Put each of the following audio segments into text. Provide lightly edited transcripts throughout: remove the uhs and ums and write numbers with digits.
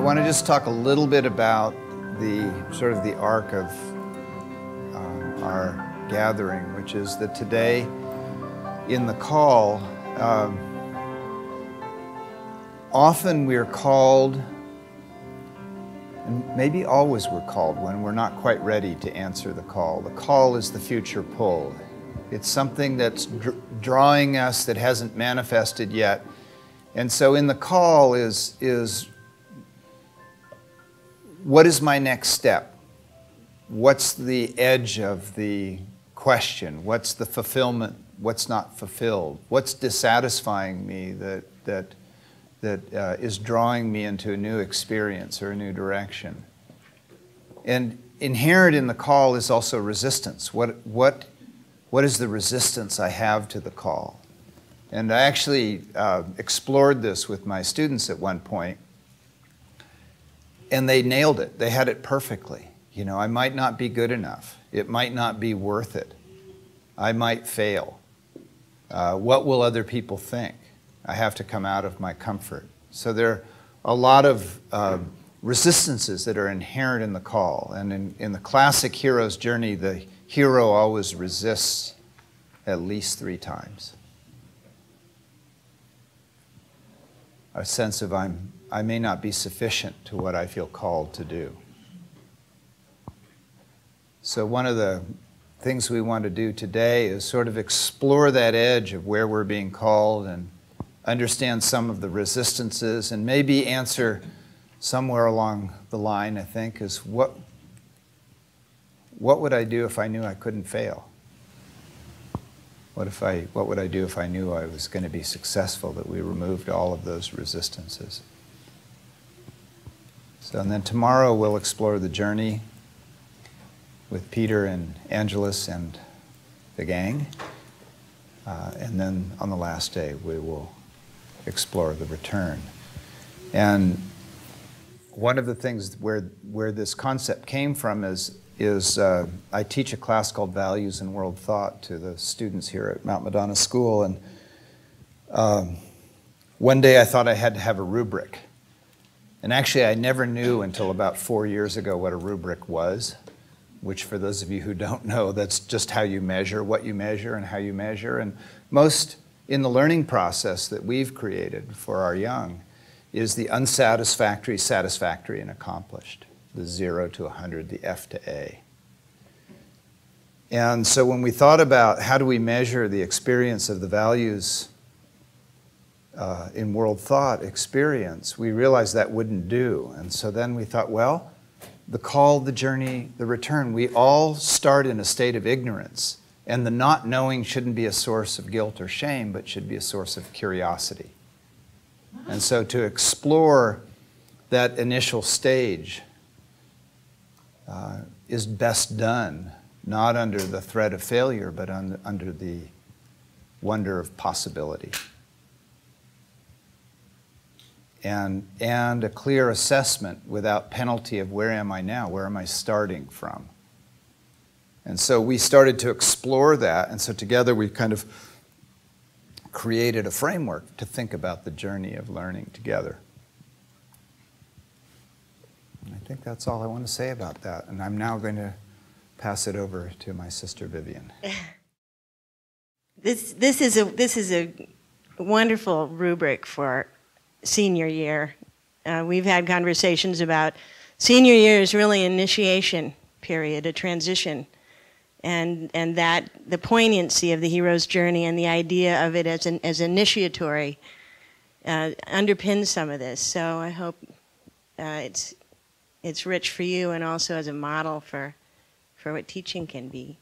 want to just talk a little bit about the sort of the arc of our gathering, which is that today in the call, often we're called, and maybe always we're called when we're not quite ready to answer the call. The call is the future pull. It's something that's drawing us that hasn't manifested yet. And so in the call is what is my next step? What's the edge of the question? What's the fulfillment? What's not fulfilled? What's dissatisfying me that is drawing me into a new experience or a new direction? And inherent in the call is also resistance. What is the resistance I have to the call? And I actually explored this with my students at one point, and they nailed it. They had it perfectly. You know, I might not be good enough. It might not be worth it. I might fail. What will other people think? I have to come out of my comfort. So there are a lot of resistances that are inherent in the call. And in the classic hero's journey, the hero always resists at least 3 times. A sense of I may not be sufficient to what I feel called to do. So one of the things we want to do today is sort of explore that edge of where we're being called and understand some of the resistances, and maybe answer somewhere along the line, I think, is what would I do if I knew I couldn't fail? What would I do if I knew I was going to be successful, that we removed all of those resistances? So, and then tomorrow we'll explore the journey with Peter and Angelus and the gang. And then on the last day we will explore the return. And one of the things where this concept came from is I teach a class called Values in World Thought to the students here at Mount Madonna School, and one day I thought I had to have a rubric. And actually I never knew until about 4 years ago what a rubric was, which for those of you who don't know, that's just how you measure, what you measure and how you measure. And most in the learning process that we've created for our young is the unsatisfactory, satisfactory, and accomplished. The 0 to 100, the F to A. And so when we thought about how do we measure the experience of the values in world thought experience, we realized that wouldn't do. And so then we thought, well, the call, the journey, the return, we all start in a state of ignorance. And the not knowing shouldn't be a source of guilt or shame, but should be a source of curiosity. And so to explore that initial stage is best done not under the threat of failure, but under the wonder of possibility. And a clear assessment without penalty of where am I now, where am I starting from? And so we started to explore that, and so together we kind of created a framework to think about the journey of learning together. And I think that's all I want to say about that, and I'm now going to pass it over to my sister Vivian. This is a wonderful rubric for senior year. We've had conversations about senior year is really an initiation period, a transition, and that the poignancy of the hero's journey and the idea of it as initiatory underpins some of this. So I hope it's rich for you and also as a model for what teaching can be.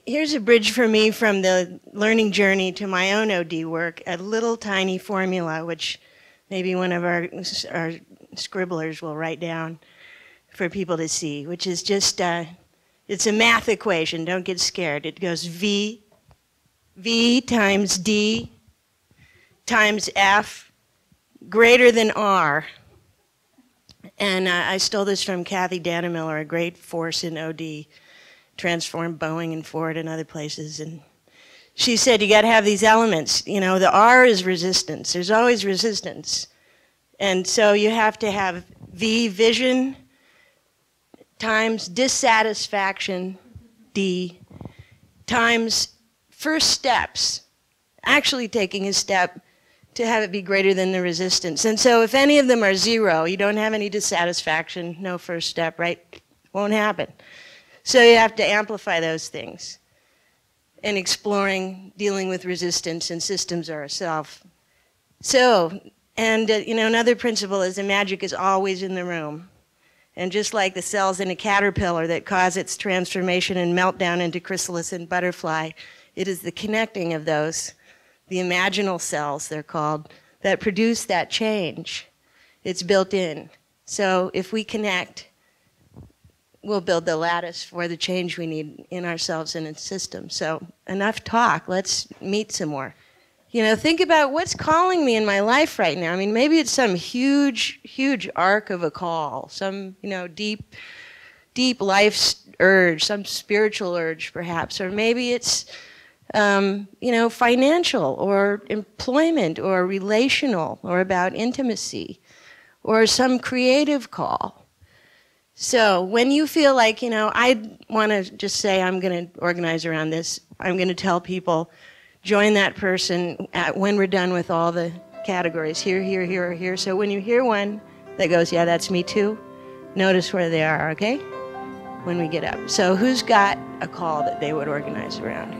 Here's a bridge for me from the learning journey to my own OD work, a little tiny formula which maybe one of our scribblers will write down for people to see, which is just, it's a math equation, don't get scared. It goes V times D times F greater than R. And I stole this from Kathy Dannemiller, a great force in OD, transformed Boeing and Ford and other places. And she said, you got to have these elements. You know, the R is resistance. There's always resistance. And so you have to have V, vision, times dissatisfaction, D, times first steps, actually taking a step to have it be greater than the resistance. And so if any of them are 0, you don't have any dissatisfaction, no first step, right? Won't happen. So you have to amplify those things. And exploring, dealing with resistance and systems or self. So, and you know, another principle is the magic is always in the room. And just like the cells in a caterpillar that cause its transformation and meltdown into chrysalis and butterfly, it is the connecting of those, the imaginal cells, they're called, that produce that change. It's built in. So if we connect, we'll build the lattice for the change we need in ourselves and in systems. So enough talk. Let's meet some more. You know, think about what's calling me in my life right now. I mean, maybe it's some huge, huge arc of a call, some, you know, deep, deep life's urge, some spiritual urge perhaps, or maybe it's, you know, financial or employment or relational or about intimacy or some creative call. So when you feel like, you know, I want to just say I'm going to organize around this, I'm going to tell people, join that person when we're done with all the categories, here, here, here, or here. So when you hear one that goes, yeah, that's me too, notice where they are, okay, when we get up. So who's got a call that they would organize around?